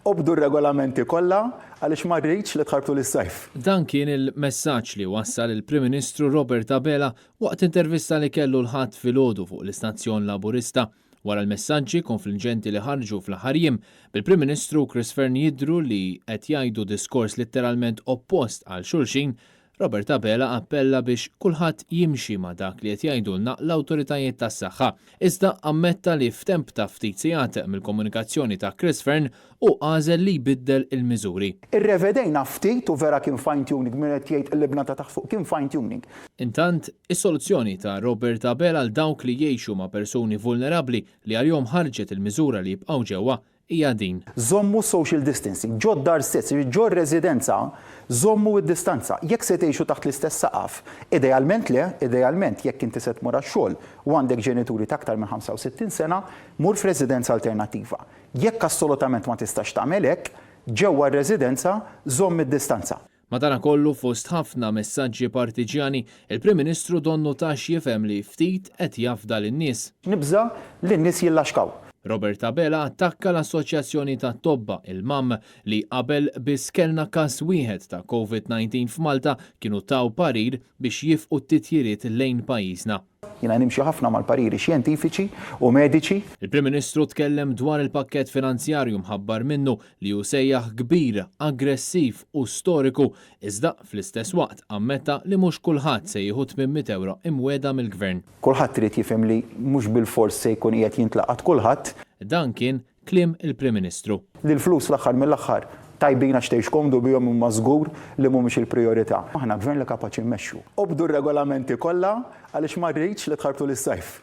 Obdu r-regolamenti kollha għaliex ma rridx li tħarbtu lis-sajf. Dan kien il-messaġġ li wassal il-Prim Ministru Robert Abela waqt intervista li kellu l-ħadd filgħodu fuq l-istazzjon Laburista. Wara l-messaġġi konfliġenti li ħarġu fl-aħħar jiem, bil-Prim Ministru Chris Fearne jidhru li qed jgħidu diskors litteralment oppost għal xulxin, Robert Abela appella biex kulħadd jimxi ma' dak li qed jgħidulna l-awtoritajiet tas-saħħa. Iżda ammetta li f'temp ta' ftit sigħat mill-komunikazzjoni ta' Chris Fearne u għażel li jbiddel il-miżuri. Irrevedejna ftit u vera kien fine tuning, min qed jgħid il-libna ta' taħt fuq kien fine tuning. Intant, is-soluzzjoni ta' Robert Abela għal dawk li jgħixu ma' persuni vulnerabbli li għalihom ħarġet il-miżura li jibqgħu ġewwa hija din. Żommu social distancing, ġo d-dar stess, ġo r-residenza, żommu d-distanza. Jekk se tgħixu taħt l-istess saqaf, idealment jekk inti se tmur għax-xogħol u għandek ġenituri ta' aktar minn 65 sena, mur f'residenza alternattiva. Jekk assolutament ma tistax tagħmel hekk, ġewwa r-residenza żomm id-distanza. Madankollu fost ħafna messaġġi partiġjani, il-Prim Ministru donnu tax jifhem li ftit qed jafda lin-nies. Nibża li n-nies jillaxkaw. Robert Abela attakka l-Assoċjazzjoni ta' Tobba il-MAM li qabel biss kellna każ wieħed ta' COVID-19 f'Malta kienu taw parir biex jifqu t-titjiriet lejn pajjiżna. Jiena nimxi ħafna mal-pariri xjentifiċi u mediċi. Il-Prim Ministru tkellem dwar il-pakkett finanzjarju mħabbar minnu li hu sejjaħ kbir, aggressiv u storiku, iżda fl-istess waqt ammetta li mhux kulħadd se jieħu 800 euro imwiegħda mill-Gvern. Kulħadd trid jifhem li mhux bil-fors se jkun qiegħed jintlaqat kulħadd. Dan kien kliem il-Prim Ministru. Li l-flus l-aħħar mill-aħħar tajbina xtejx komdu bihom huma żgur li mhumiex il-prijorità. Aħna gvern li kapaċi mmexxu. Obdu r-regolamenti kollha għaliex ma rridx li tħarbtu lis-sajf.